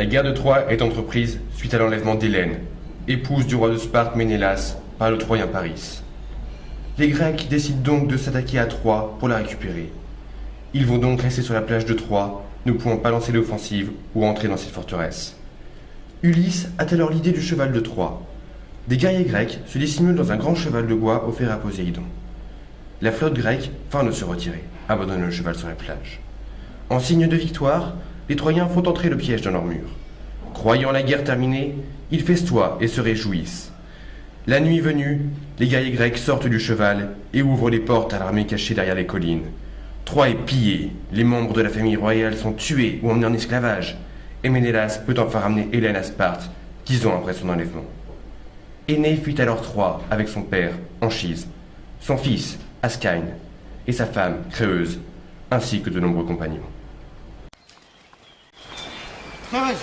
La guerre de Troie est entreprise suite à l'enlèvement d'Hélène, épouse du roi de Sparte Ménélas, par le Troyen Paris. Les Grecs décident donc de s'attaquer à Troie pour la récupérer. Ils vont donc rester sur la plage de Troie, ne pouvant pas lancer l'offensive ou entrer dans cette forteresse. Ulysse a alors l'idée du cheval de Troie. Des guerriers grecs se dissimulent dans un grand cheval de bois offert à Poséidon. La flotte grecque feint de se retirer, abandonne le cheval sur la plage. En signe de victoire, les Troyens font entrer le piège dans leur mur. Croyant la guerre terminée, ils festoient et se réjouissent. La nuit venue, les guerriers grecs sortent du cheval et ouvrent les portes à l'armée cachée derrière les collines. Troie est pillée, les membres de la famille royale sont tués ou emmenés en esclavage, et Ménélas peut enfin ramener Hélène à Sparte, 10 ans après son enlèvement. Énée fuit alors Troie avec son père, Anchise, son fils, Ascane, et sa femme, Créeuse, ainsi que de nombreux compagnons. Créeuse!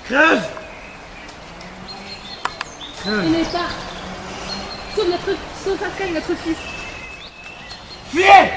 Créeuse! Énée, part! Sauve Ascane, notre fils! Fuyez!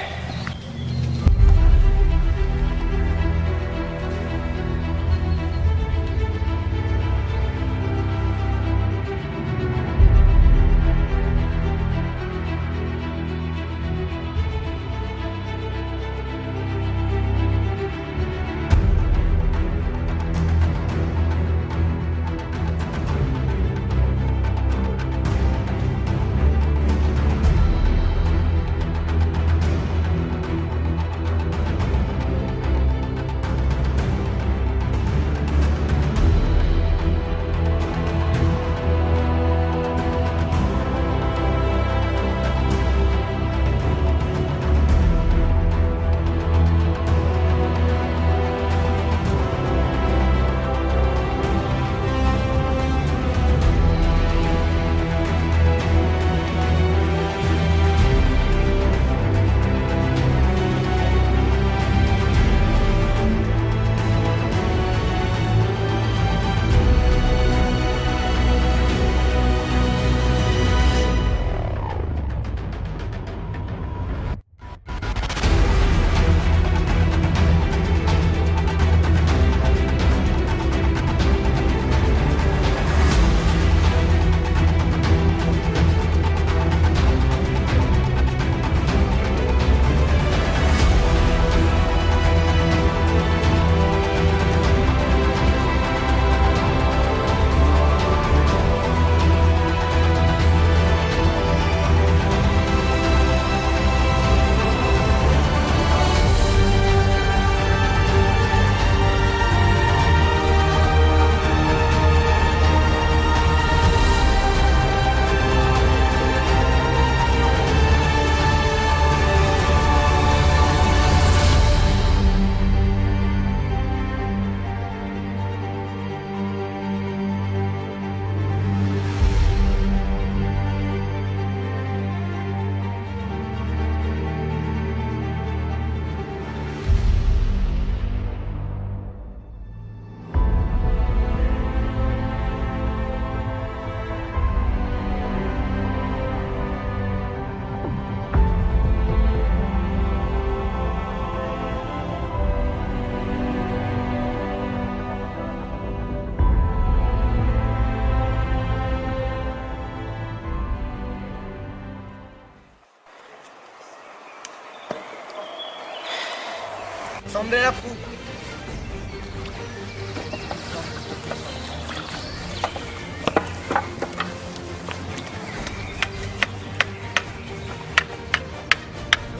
Semblez la proue.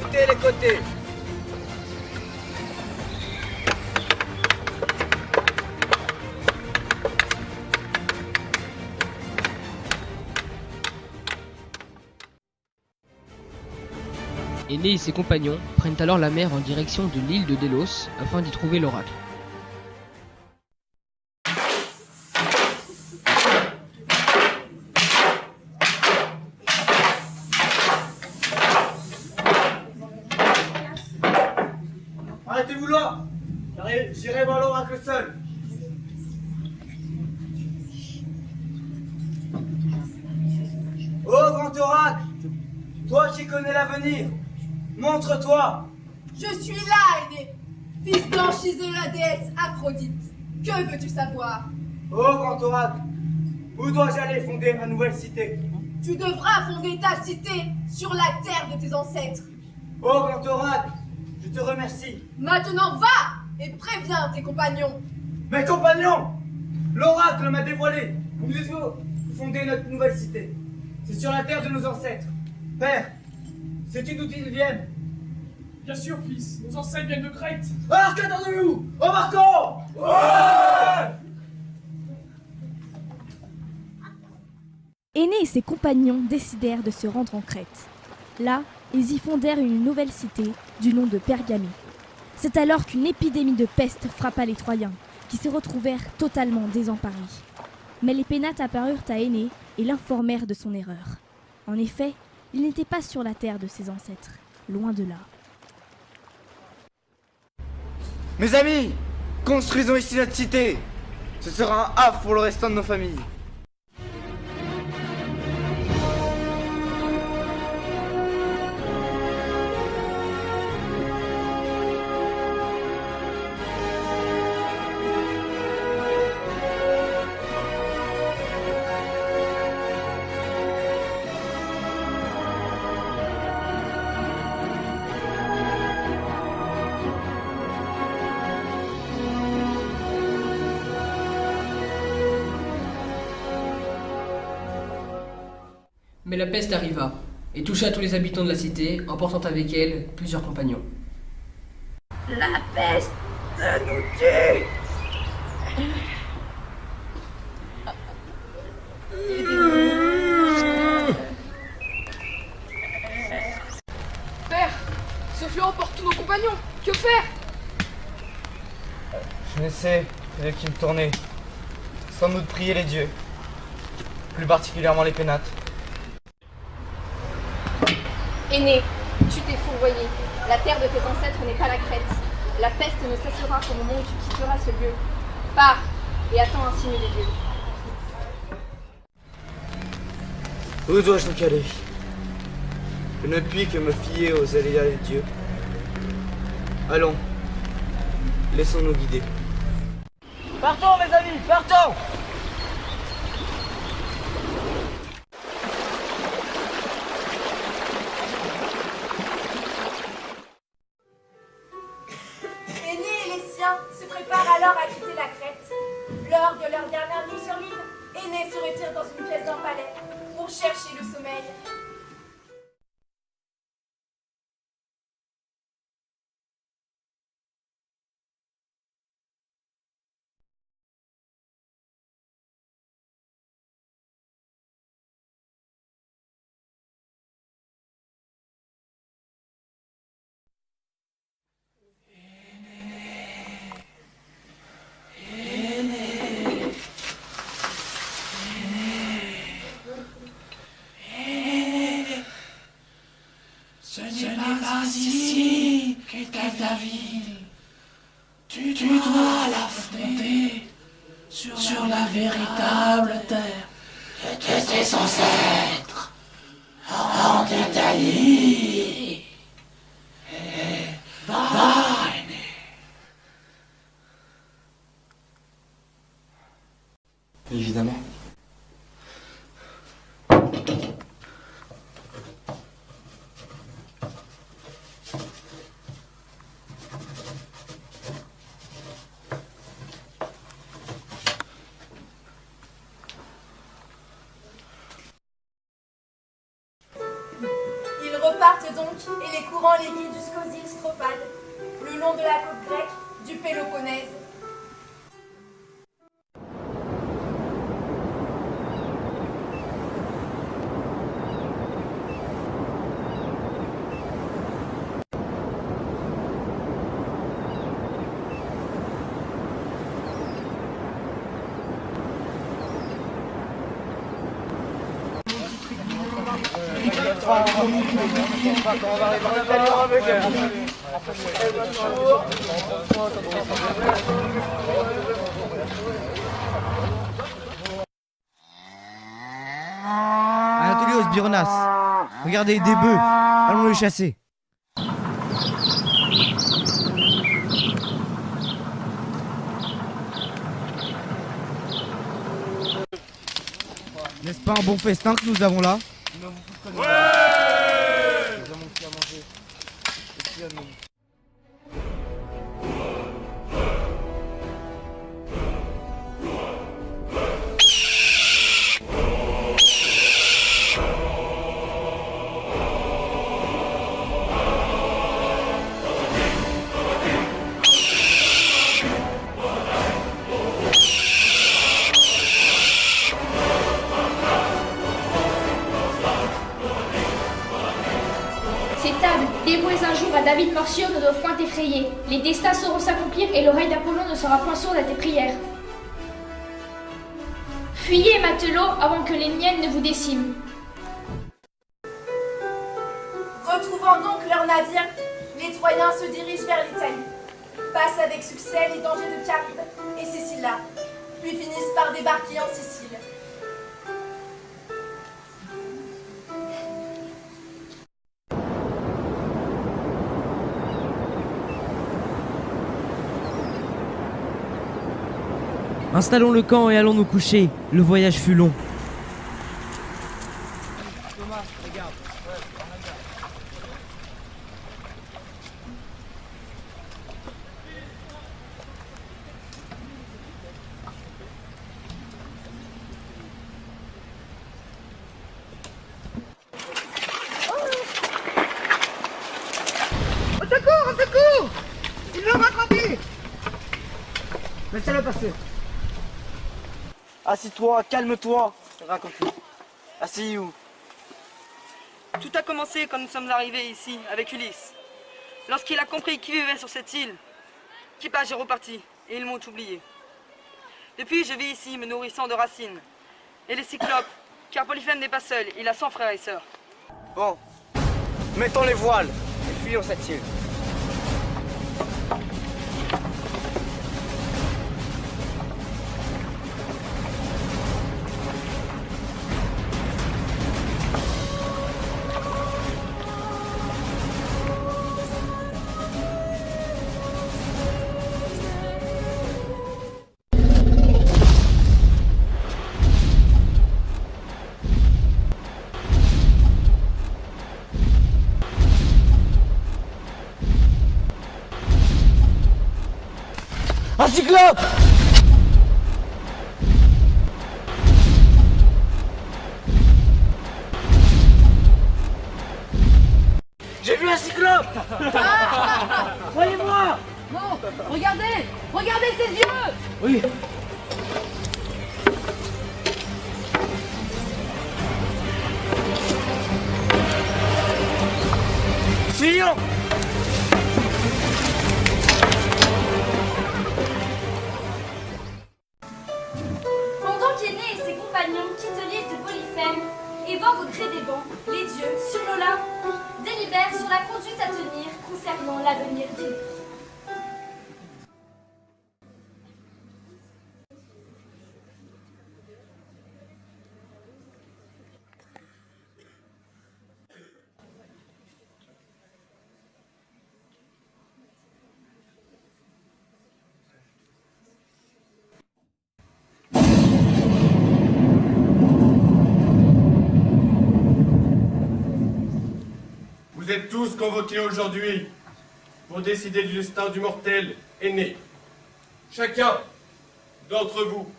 Montez les côtés. Énée et ses compagnons prennent alors la mer en direction de l'île de Délos afin d'y trouver l'oracle. Arrêtez-vous là! J'irai voir l'oracle seul. Oh grand oracle! Toi qui connais l'avenir, montre-toi! Je suis là, Énée, fils d'Anchise de la déesse Aphrodite. Que veux-tu savoir? Oh, grand oracle, où dois-je aller fonder ma nouvelle cité? Tu devras fonder ta cité sur la terre de tes ancêtres. Oh, grand oracle, je te remercie. Maintenant, va et préviens tes compagnons. Mes compagnons, l'oracle m'a dévoilé. Nous devons fonder notre nouvelle cité. C'est sur la terre de nos ancêtres. Père, sais-tu d'où ils viennent? Bien sûr, fils, nos ancêtres viennent de Crète. Alors qu'attendons-nous? Embarquons! Ouais! Énée et ses compagnons décidèrent de se rendre en Crète. Là, ils y fondèrent une nouvelle cité du nom de Pergamée. C'est alors qu'une épidémie de peste frappa les Troyens, qui se retrouvèrent totalement désemparés. Mais les Pénates apparurent à Énée et l'informèrent de son erreur. En effet, il n'était pas sur la terre de ses ancêtres, loin de là. Mes amis, construisons ici notre cité. Ce sera un havre pour le restant de nos familles. Mais la peste arriva et toucha tous les habitants de la cité, emportant avec elle plusieurs compagnons. La peste nous tue. Père, ce fléau emporte tous nos compagnons. Que faire? Je ne sais de qui me tourner. Sans doute prier les dieux. Plus particulièrement les Pénates. Aîné, tu t'es fourvoyé. La terre de tes ancêtres n'est pas la Crète. La peste ne cessera qu'au moment où tu quitteras ce lieu. Pars et attends un signe des dieux. Où dois-je donc aller? Je ne puis que me fier aux aléas des dieux. Allons, laissons-nous guider. Partons, mes amis, partons! Aîné et les siens se préparent alors à quitter la Crète. Lors de leur dernière nuit sur l'île, Aîné se retire dans une pièce d'un palais pour chercher le sommeil. Ce n'est pas ici qu'est ta ville. Tu dois l'affronter sur la véritable terre de tes ancêtres, en Italie. Va, aîné. Évidemment. Ils repartent donc et les courants les guident jusqu'aux îles Stropades, le long de la côte grecque du Péloponnèse. Anatolios, Bironas, regardez, des bœufs, allons les chasser. N'est-ce pas un bon festin que nous avons là? Nous n'avons plus de conneries. Ouais! Nous avons plus à manger. Et puis à nous. Ces tables, dévouées un jour à David Mortier, ne doivent point t'effrayer. Les destins sauront s'accomplir et l'oreille d'Apollon ne sera point sourde à tes prières. Fuyez, matelots, avant que les miennes ne vous déciment. Retrouvant donc leur navire, les Troyens se dirigent vers l'Italie, passent avec succès les dangers de Caribe et Sicilia, puis finissent par débarquer en Sicile. Installons le camp et allons nous coucher. Le voyage fut long. Thomas, regarde. Au secours! Au secours! Il veut me rattraper! Laissez-le passer. Assis-toi, calme-toi. Raconte-nous. Assis où? Tout a commencé quand nous sommes arrivés ici avec Ulysse. Lorsqu'il a compris qui vivait sur cette île, l'équipage est reparti et ils m'ont oublié. Depuis, je vis ici me nourrissant de racines. Et les cyclopes, car Polyphème n'est pas seul, il a 100 frères et sœurs. Bon, mettons les voiles et fuyons cette île. Un cyclope! J'ai vu un cyclope! Croyez-moi! Non, regardez! Regardez ses yeux! Oui. Fuyons! Pendant qu'Énée et ses compagnons quittent l'île de Polyphème et voient au gré des vents, les dieux, sur Lola, délibèrent sur la conduite à tenir concernant l'avenir d'Énée. Vous êtes tous convoqués aujourd'hui pour décider du destin du mortel Énée. Chacun d'entre vous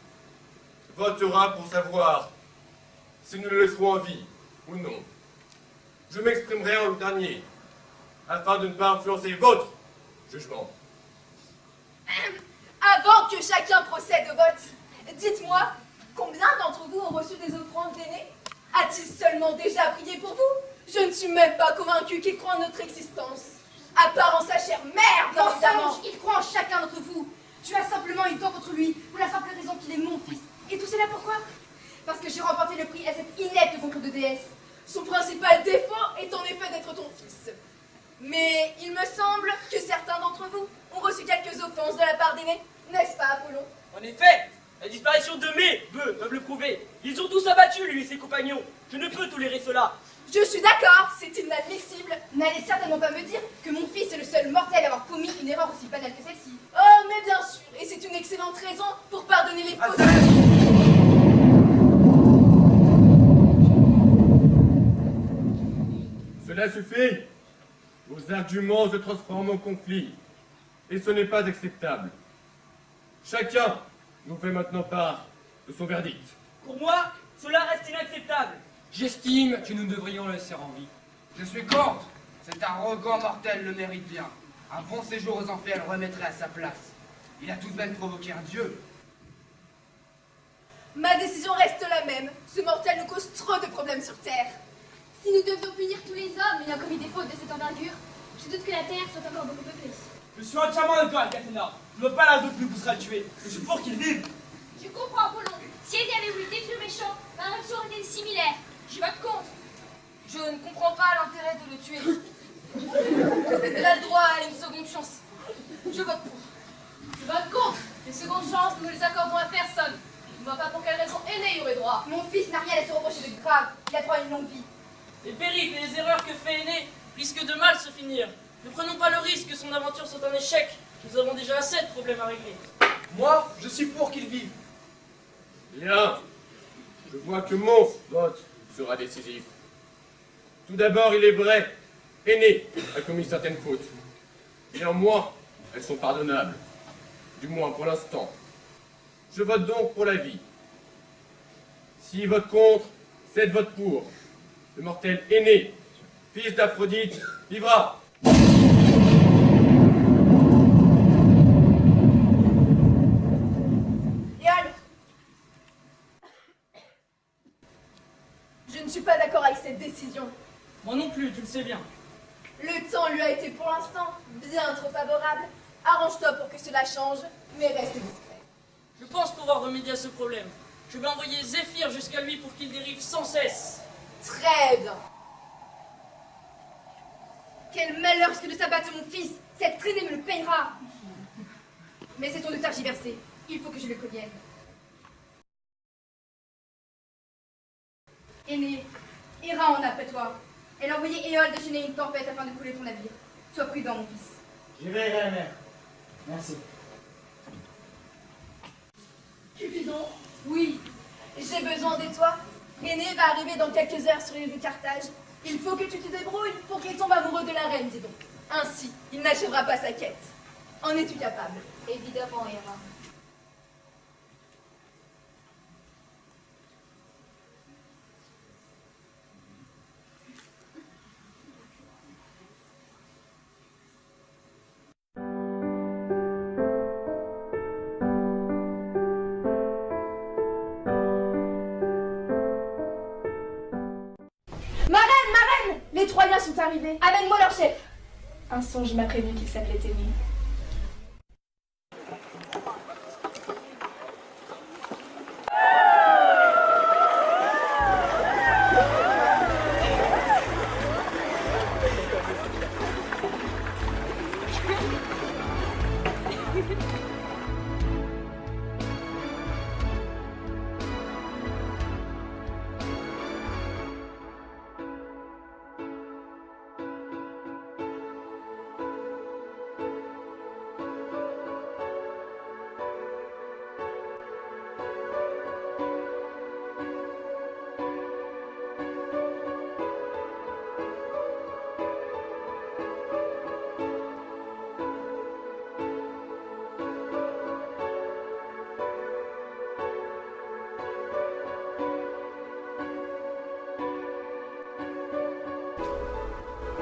votera pour savoir si nous le laisserons en vie ou non. Je m'exprimerai en dernier, afin de ne pas influencer votre jugement. Avant que chacun procède au vote, dites-moi, combien d'entre vous ont reçu des offrandes d'Énée? A-t-il seulement déjà prié pour vous? Je ne suis même pas convaincue qu'il croit en notre existence. À part en sa chère mère, bien évidemment. Mensonge! Il croit en chacun d'entre vous. Tu as simplement une dent contre lui, pour la simple raison qu'il est mon fils. Et tout cela pourquoi? Parce que j'ai remporté le prix à cette inepte concours de déesse. Son principal défaut est en effet d'être ton fils. Mais il me semble que certains d'entre vous ont reçu quelques offenses de la part d'Énée, n'est-ce pas, Apollon? En effet, la disparition de mes bœufs peuvent le prouver. Ils ont tous abattu lui et ses compagnons. Je ne peux tolérer cela. Je suis d'accord, c'est inadmissible. N'allez certainement pas me dire que mon fils est le seul mortel à avoir commis une erreur aussi banale que celle-ci. Oh, mais bien sûr, et c'est une excellente raison pour pardonner les fautes. arguments se transforment en conflits. Et ce n'est pas acceptable. Chacun nous fait maintenant part de son verdict. Pour moi, cela reste inacceptable. J'estime que nous devrions le laisser en vie. Je suis contre. Cet arrogant mortel le mérite bien. Un bon séjour aux enfers le remettrait à sa place. Il a tout de même provoqué un dieu. Ma décision reste la même. Ce mortel nous cause trop de problèmes sur Terre. Si nous devions punir tous les hommes ayant commis des fautes de cette envergure, je doute que la Terre soit encore beaucoup peuplée. Je suis entièrement d'accord avec Athéna. Je ne veux pas l'azote qui nous poussera à le tuer. Je suis pour qu'il vive. Je comprends, Apollon. Si Aînée avait voulu détruire le méchant, ma réaction aurait été similaire. Je vote contre. Je ne comprends pas l'intérêt de le tuer. Il a le droit à une seconde chance. Je vote pour. Je vote contre. Les secondes chances, nous ne les accordons à personne. Je ne vois pas pour quelle raison Aîné y aurait droit. Mon fils n'a rien à se reprocher de grave. Il a droit à une longue vie. Les périples et les erreurs que fait Aîné risquent de mal se finir. Ne prenons pas le risque que son aventure soit un échec. Nous avons déjà assez de problèmes à régler. Moi, je suis pour qu'il vive. Bien. Je vois que mon vote sera décisif. Tout d'abord, il est vrai, Aîné a commis certaines fautes. Néanmoins, elles sont pardonnables. Du moins pour l'instant. Je vote donc pour la vie. S'il vote contre, 7 votent pour. Le mortel Aîné, fils d'Aphrodite, vivra. Éole, je ne suis pas d'accord avec cette décision. Moi non plus, tu le sais bien. Le temps lui a été pour l'instant bien trop favorable. Arrange-toi pour que cela change, mais reste discret. Je pense pouvoir remédier à ce problème. Je vais envoyer Zéphyr jusqu'à lui pour qu'il dérive sans cesse. Très bien. Quel malheur que de s'abattre mon fils. Cette traînée me le payera. Mais c'est ton de tergiverser. Il faut que je le convienne. Aîné, Héra en a après toi. Elle a envoyé Éole déchaîner une tempête afin de couler ton navire. Sois prudent, mon fils. J'y vais, la mère. Merci. Cupidon, oui, j'ai besoin de toi. Aîné va arriver dans quelques heures sur l'île de Carthage. Il faut que tu te débrouilles pour qu'il tombe amoureux de la reine, dis donc. Ainsi, il n'achèvera pas sa quête. En es-tu capable? Évidemment, Héra. Marraine, les Troyens sont arrivés. Amène-moi leur chef. Un songe m'a prévenu qu'il s'appelait Aîné.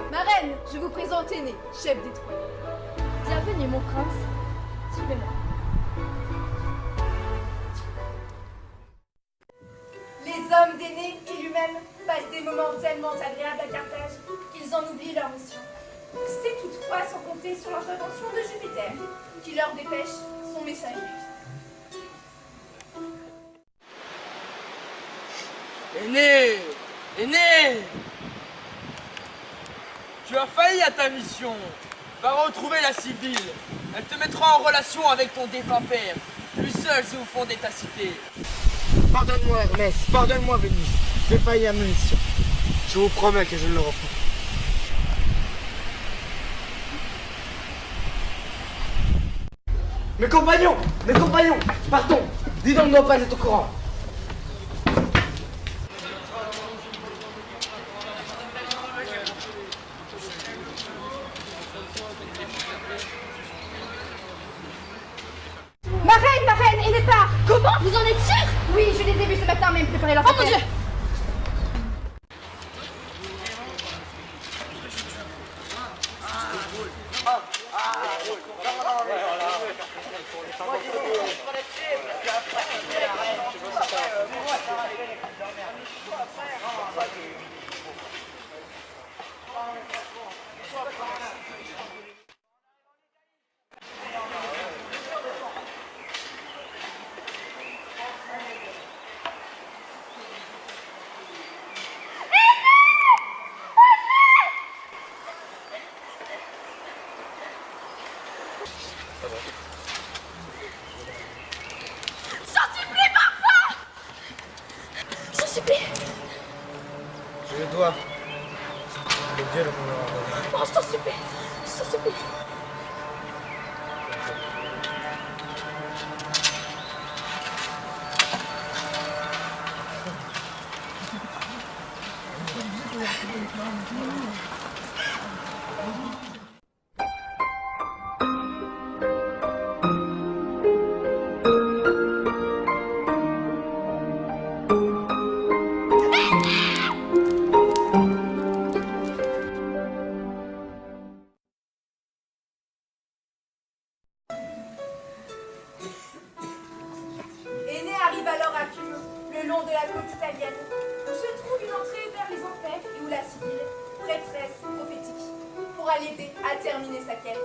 Marraine, je vous présente Aîné, chef des Troyens. Bienvenue, mon prince. Suivez-moi. Les hommes d'Aîné et lui-même passent des moments tellement agréables à Carthage qu'ils en oublient leur mission. C'est toutefois sans compter sur l'intervention de Jupiter, qui leur dépêche son messager. Aîné! Aîné! Tu as failli à ta mission. Va retrouver la Sibylle. Elle te mettra en relation avec ton défunt père. Lui seul sait où fonder ta cité. Pardonne-moi Hermès, pardonne-moi Vénus. J'ai failli à ma mission. Je vous promets que je ne le referai. Mes compagnons, partons. Didon ne doit pas être au courant. prévu ce matin même préparer leur Oh mon Dieu! Je le dois. Le Dieu le rendra. Oh, je t'en supplie. Je t'en supplie. Aîné arrive alors à Cure, le long de la côte italienne, où se trouve une entrée vers les enfers et où la Sibylle, prêtresse prophétique, pourra l'aider à terminer sa quête.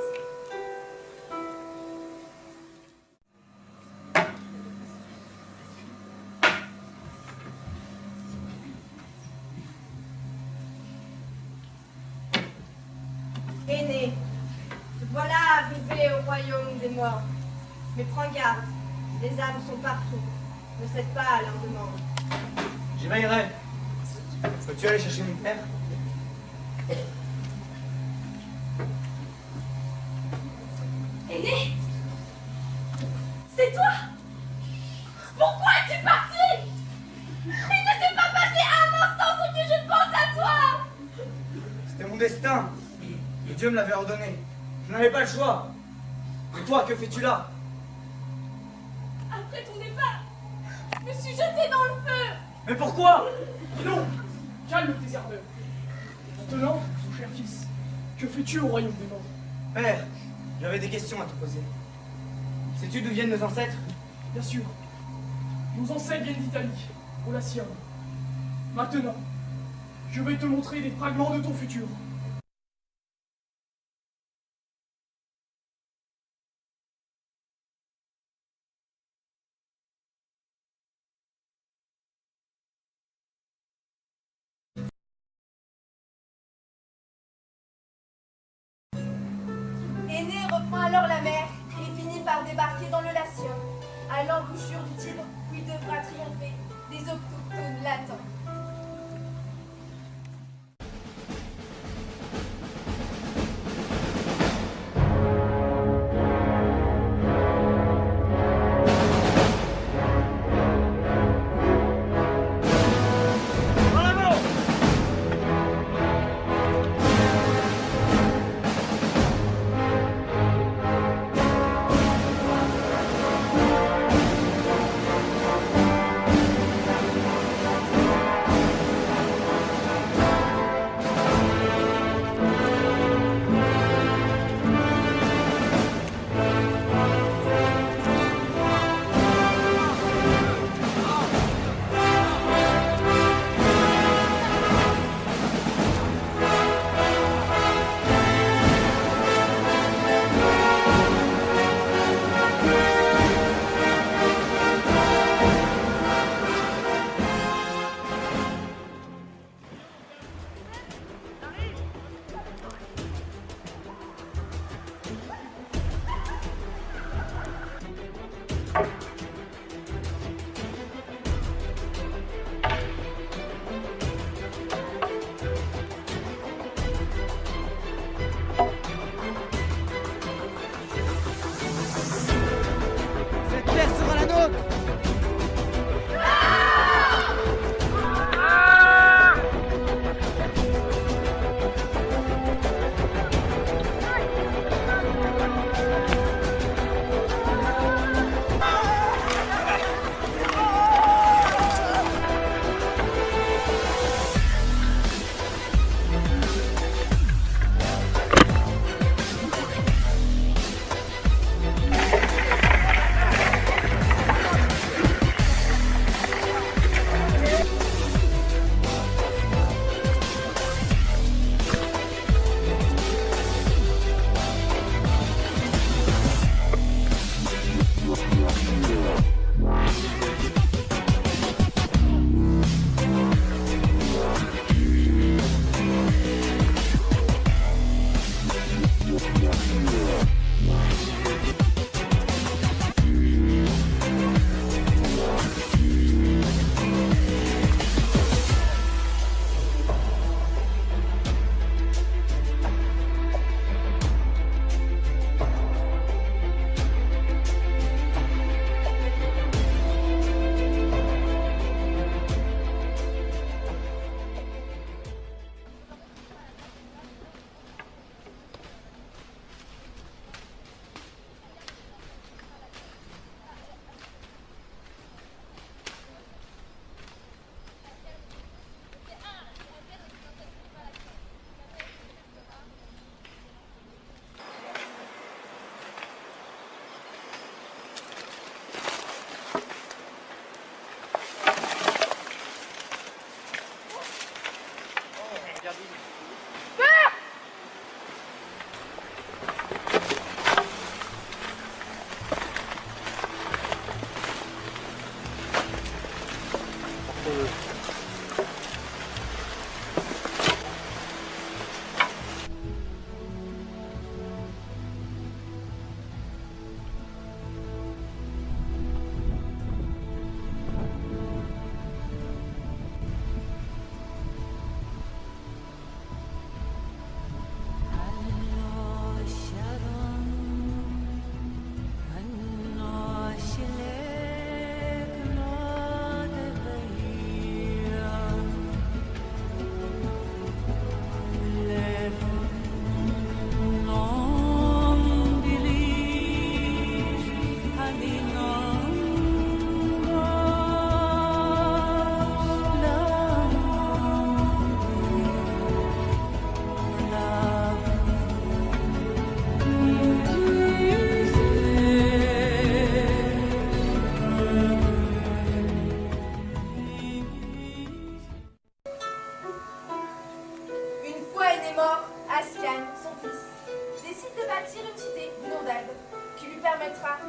Aîné, te voilà arrivé au royaume des morts. Mais prends garde, les âmes sont partout. Ne cède pas à leurs demandes. J'y veillerai. Peux-tu aller chercher mon père? Aîné, c'est toi? Pourquoi es-tu parti? Il ne s'est pas passé un instant sans que je pense à toi! C'était mon destin. Et Dieu me l'avait ordonné. Je n'avais pas le choix. Et toi, que fais-tu là? Après ton départ, je me suis jetée dans le feu! Mais pourquoi? Non, calme tes ardeurs. Maintenant, mon cher fils, que fais-tu au royaume des morts? Père, j'avais des questions à te poser. Sais-tu d'où viennent nos ancêtres? Bien sûr. Nos ancêtres viennent d'Italie, au Latium. Maintenant, je vais te montrer des fragments de ton futur. Aîné reprend alors la mer et finit par débarquer dans le Latium, à l'embouchure du Tibre, où il devra triompher des autochtones latins.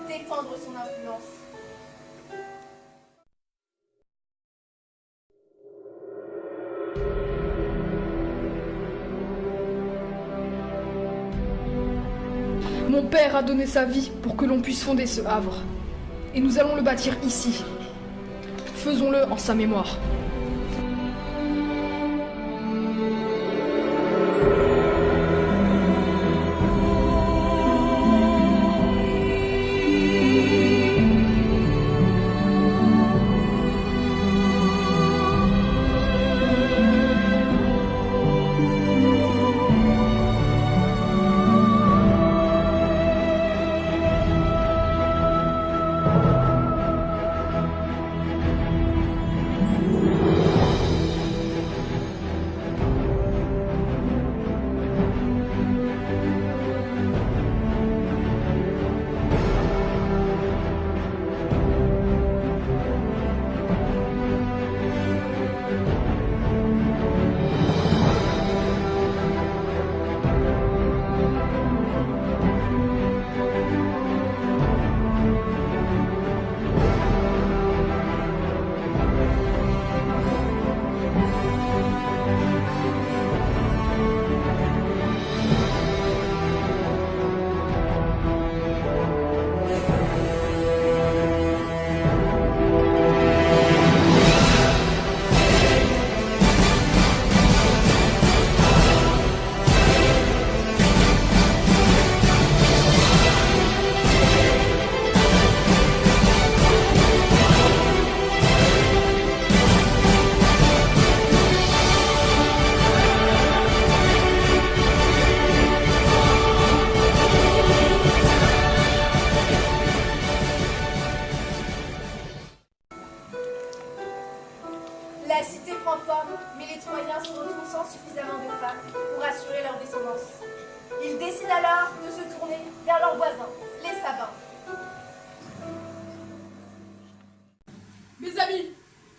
d'étendre son influence. Mon père a donné sa vie pour que l'on puisse fonder ce havre. Et nous allons le bâtir ici. Faisons-le en sa mémoire. La cité prend forme, mais les Troyens se retrouvent sans suffisamment de femmes pour assurer leur descendance. Ils décident alors de se tourner vers leurs voisins, les Sabins. Mes amis,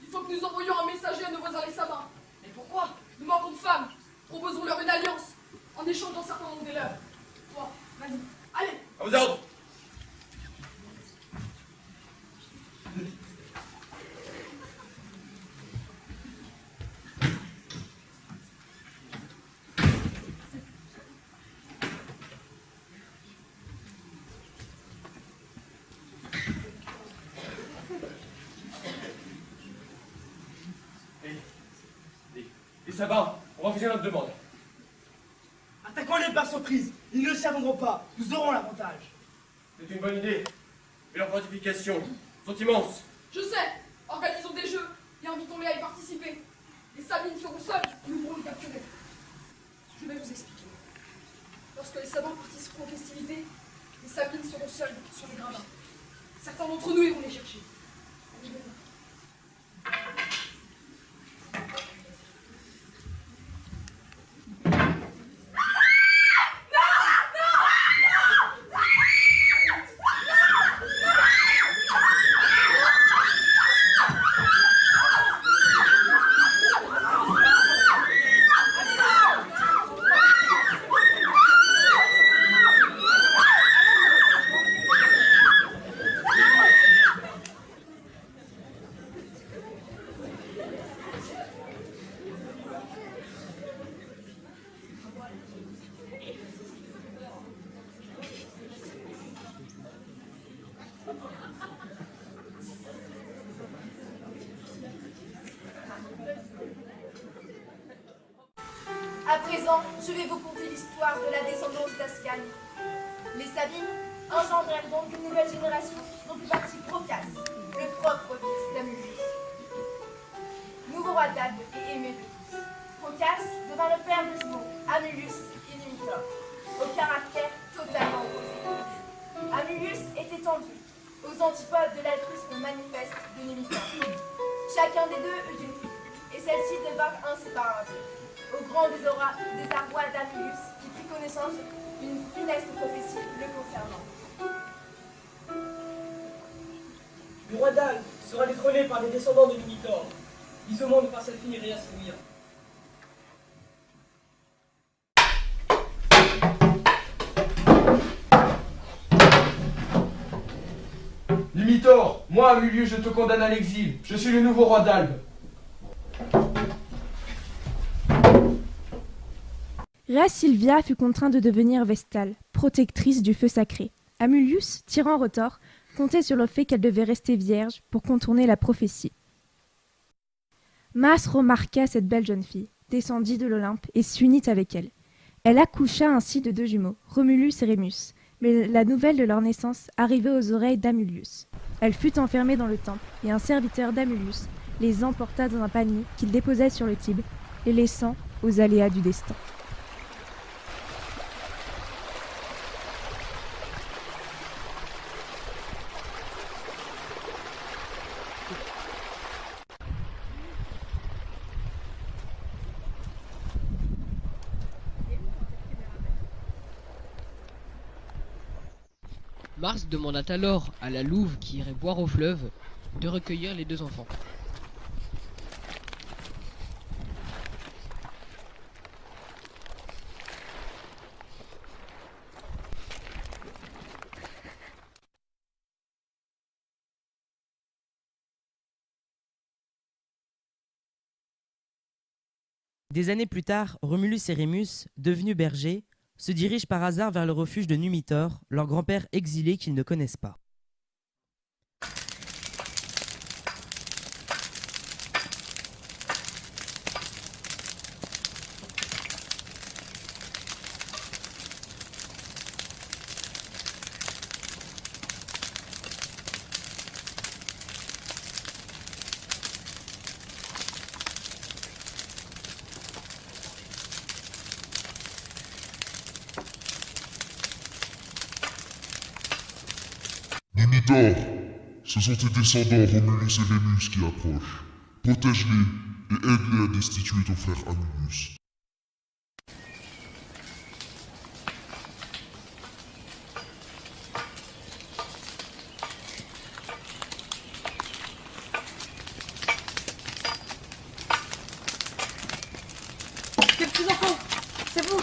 il faut que nous envoyions un messager à nos voisins les Sabins. Mais pourquoi? Nous manquons de femmes. Proposons-leur une alliance en échange d'un certain nombre des leurs. Toi, vas-y, allez. À vos ordres. Les Sabins ont refusé notre demande. Attaquons-les par surprise. Ils ne s'abandonneront pas. Nous aurons l'avantage. C'est une bonne idée. Mais leurs fortifications sont immenses. Je sais. Organisons des jeux et invitons-les à y participer. Les Sabines seront seules, nous pourrons les capturer. Je vais vous expliquer. Lorsque les Sabins participeront aux festivités, les Sabines seront seules sur les gradins. Certains d'entre nous iront les chercher. présent, je vais vous conter l'histoire de la descendance d'Ascanie. Les Sabines engendrèrent donc une nouvelle génération dont fait partie Procas, le propre fils d'Amulius. Nouveau roi d'Albe et aimé de tous, Procas devint le père de jumeaux, Amulius et Numitor, au caractère totalement opposé. Amulius était tendu, aux antipodes de l'altruisme manifeste de Numitor. Chacun des deux eut une fille, et celle-ci devint inséparable, au grand désarroi d'Amulius, qui prit connaissance d'une funeste prophétie le concernant. Le roi d'Albe sera détrôné par les descendants de Numitor. L'Isomon ne pas s'infinirait à s'ouïr. Numitor, moi, Amulius, je te condamne à l'exil. Je suis le nouveau roi d'Albe. Rhea Silvia fut contrainte de devenir Vestale, protectrice du feu sacré. Amulius, tirant retort, comptait sur le fait qu'elle devait rester vierge pour contourner la prophétie. Mas remarqua cette belle jeune fille, descendit de l'Olympe et s'unit avec elle. Elle accoucha ainsi de 2 jumeaux, Romulus et Rémus, mais la nouvelle de leur naissance arrivait aux oreilles d'Amulius. Elle fut enfermée dans le temple et un serviteur d'Amulius les emporta dans un panier qu'il déposait sur le Tibre, les laissant aux aléas du destin. Mars demanda alors à la louve qui irait boire au fleuve de recueillir les 2 enfants. Des années plus tard, Romulus et Rémus, devenus bergers, se dirigent par hasard vers le refuge de Numitor, leur grand-père exilé qu'ils ne connaissent pas. Numitor, ce sont tes descendants Romulus et Rémus qui approchent. Protège-les et aide-les à destituer ton frère Amulius. Les petits enfants, c'est vous.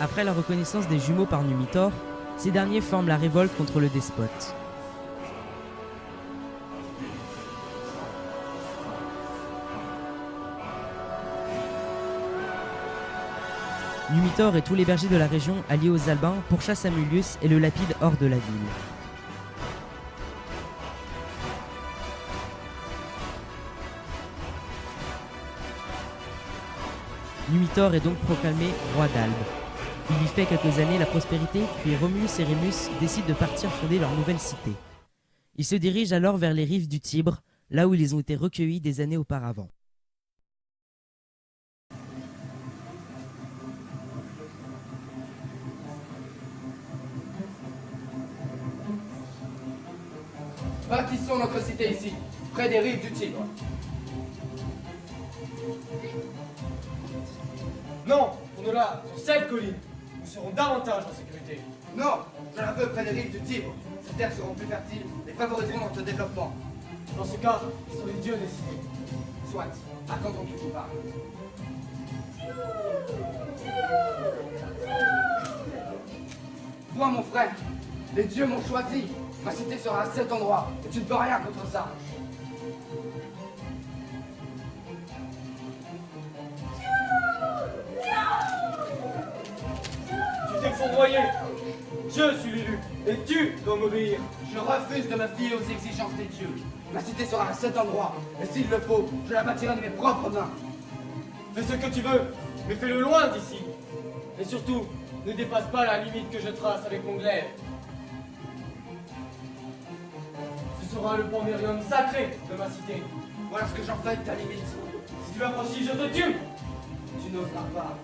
Après la reconnaissance des jumeaux par Numitor, ces derniers forment la révolte contre le despote. Numitor et tous les bergers de la région alliés aux Albins pourchassent Amulius et le lapident hors de la ville. Numitor est donc proclamé roi d'Albe. Il y fait quelques années la prospérité, puis Romulus et Rémus décident de partir fonder leur nouvelle cité. Ils se dirigent alors vers les rives du Tibre, là où ils ont été recueillis des années auparavant. Bâtissons notre cité ici, près des rives du Tibre. Non, on est là, sur cette colline. nous serons davantage en sécurité. Non, je la veux près des rives du Tibre. Ces terres seront plus fertiles et favoriseront notre développement. Dans ce cas, ce sont les dieux décidés. Soit, attendons qu'il vous parle. Vois mon frère, les dieux m'ont choisi. Ma cité sera à cet endroit et tu ne peux rien contre ça. Tu t'es fourvoyé. Je suis l'élu et tu dois m'obéir. Je refuse de me fier aux exigences des dieux. Ma cité sera à cet endroit et s'il le faut, je la bâtirai de mes propres mains. Fais ce que tu veux, mais fais-le loin d'ici. Et surtout, ne dépasse pas la limite que je trace avec mon glaive. Ce sera le pandérium sacré de ma cité. Voilà ce que j'en fais de ta limite. Si tu m'as franchi, je te tue. Tu n'oseras pas.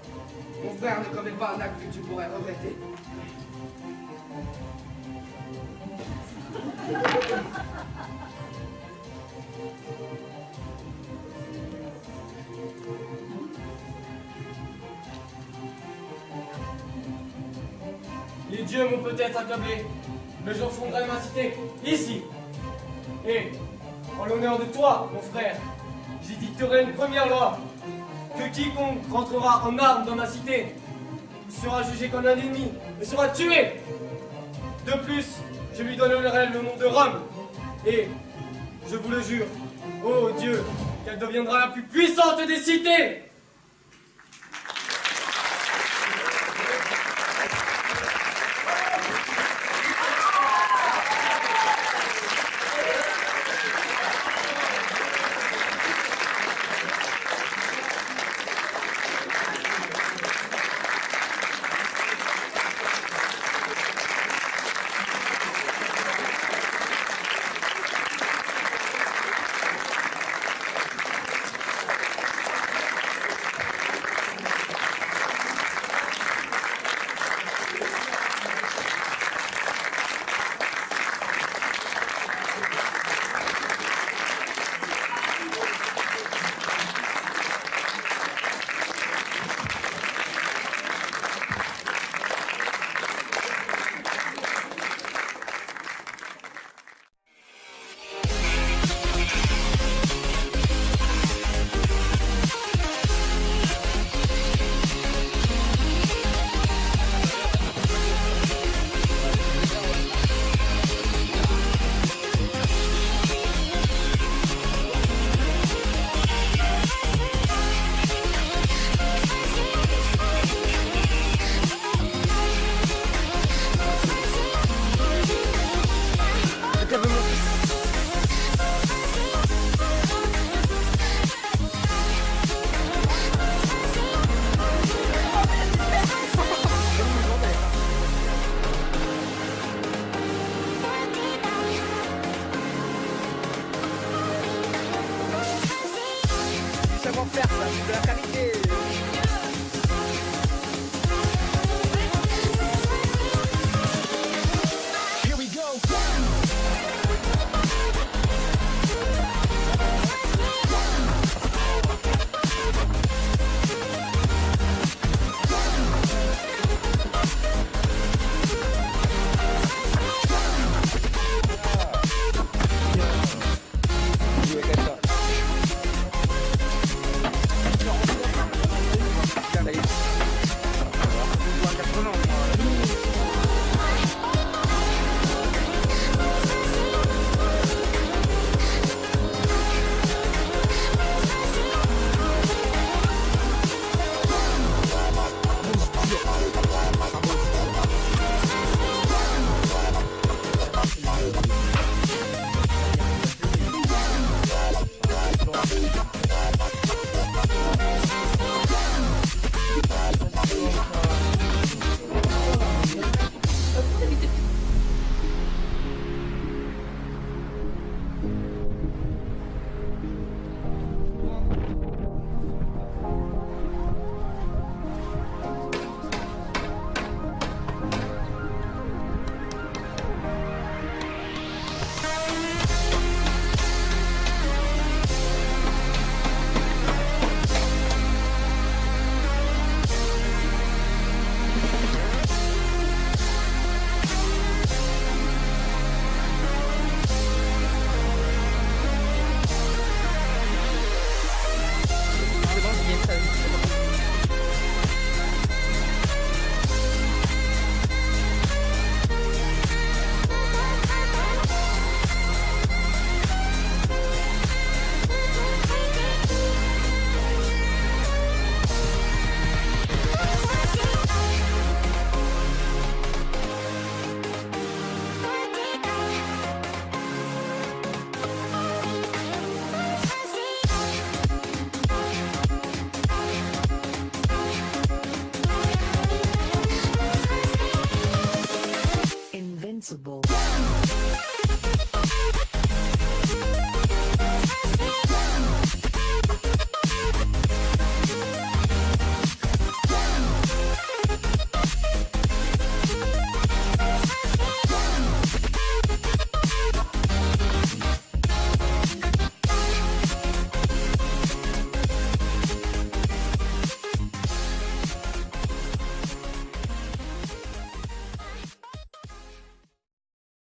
Mon frère ne commet pas un acte que tu pourrais regretter. Les dieux m'ont peut-être accablé, mais j'en fonderai ma cité, ici. Et, en l'honneur de toi, mon frère, j'édicterai une première loi, que quiconque rentrera en armes dans ma cité sera jugé comme un ennemi et sera tué. De plus, je lui donnerai le nom de Rome, et, je vous le jure, ô Dieu, qu'elle deviendra la plus puissante des cités. Savoir faire ça, c'est de la qualité.